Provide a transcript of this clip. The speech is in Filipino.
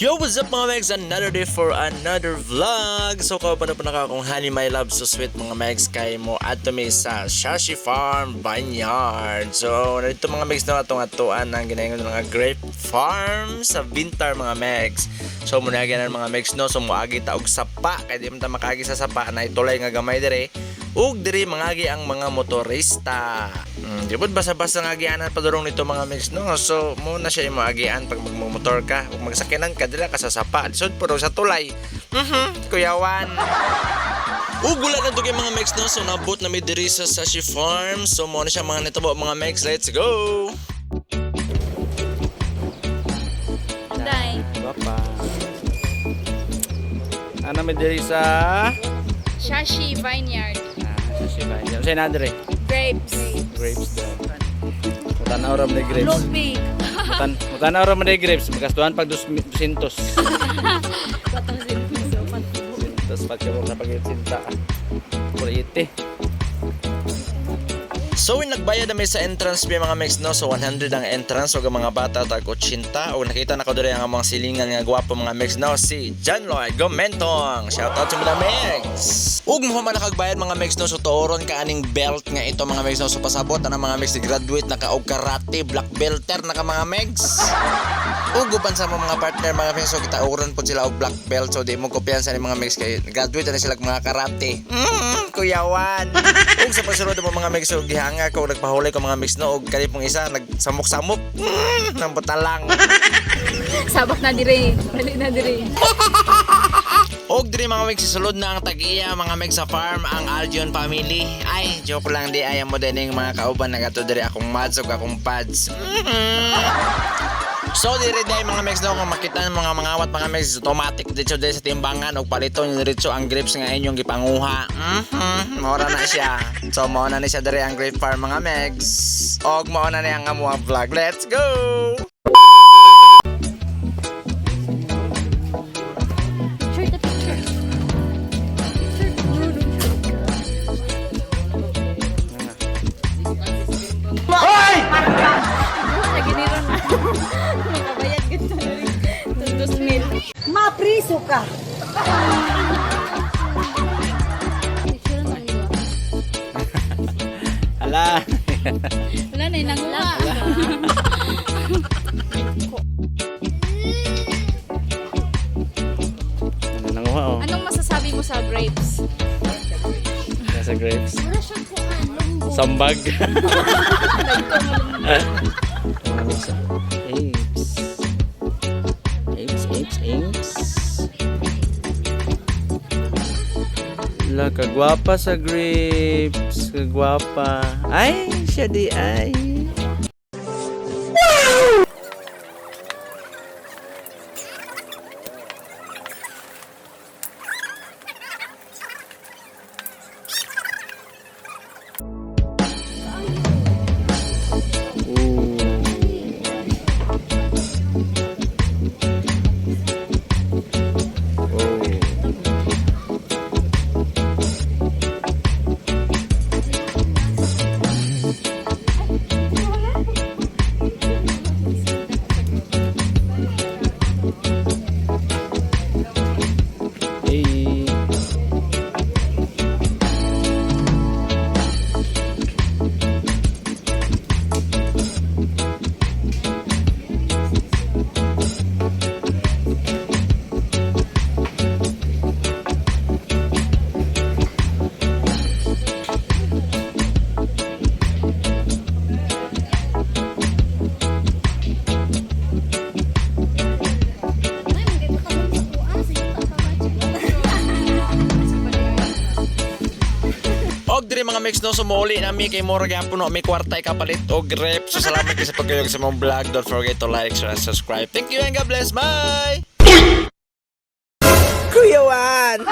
Yo, what's up mga Megs? Another day for another vlog. So kao pa na akong honey my love so sweet mga Megs kay mo ato mi sa Shashi Farm Vineyard. So narito mga Megs na atong atuan ang ginaingon mga grape farm sa Vintar mga Megs. So muna gyan mga Megs no, so moagi ta og sapa kay di man ta makagi sa sapa na itulay nga gamay dire. Ug diri mangagi ang mga motorista. Di ba basa-basa nga agianan pa durong nito mga Megs no. So mo na siya moagian pag magmotor ka ug magsakyanan ka dila ka sa sapa. Lisod puro sa tulay. Kuyawan. Ugula na to kay mga Megs no. So nabot na mi diri sa Shashi Farm. So mo na siya mga nitabo mga Megs. Let's go. Day. Papa. Ano may diri sa Shashi Vineyard. Shashi Vineyard. Sa nadre. Grapes. Grapes daw. Mutanaw ra man grapes. Lupi. Mutanaw ra man grapes. Magastuhan pag 200. Tapos pag kamo na pag-itinta. Puriti. So nagbayad na may sa entrance fee mga Megs no. So 100 ang entrance ug ang mga bata tag 80. Ug nakita na ko diri ang mga silingan nga gwapo mga Megs no, si John Lloyd Gomentong. Shout out sa mga Megs. Ug mo man nakagbayad mga Megs no, so tuoron ka aning belt nga ito mga Megs no. So pasabot na mga Megs graduate na ka og karate black belter na ka mga Megs. Ug uban sa mga partner mga Megs so kita uron po sila og black belt, so di mo kumpiyansa ni mga Megs kay graduate na sila mga karate. Kuyawan. Ug sa pagsunod mo mga Megs so nga ko nagpahuli ko mga Megs no og kani pong isa nagsamok-samok nang batalang. Sabak na dire. Balik na dire. Og diri mga Megs sulod na ang tag-iya mga Megs sa farm ang Aljon family. Ay joke lang di ay mo dining mga kauban nagato diri akong mads ug akong pads. So diri day mga Megs no kung makita ng mga mangawat mga Megs automatic dito diri sa timbangan og paliton diretso ang grapes nga inyong gipanguha. Mora na siya. So mao na ni siya diri ang grape farm mga Megs. Og mao na ni ang amuang vlog. Let's go. Mapriso ka. Hala. Wala na nanguha. Nanguha oh. Anong masasabi mo sa grapes? Nasa grapes. Sambag. Apes. La, kagwapa sa grapes. Kagwapa. Ay, siya di ay. Diri mga Megs no, sumuli na mi kay mura gyapon no may kwarta kapalit og rep. So salamat kayo sa pagkayog sa mong vlog. Don't forget to like, share, and subscribe. Thank you and God bless. Bye. Kuyawan.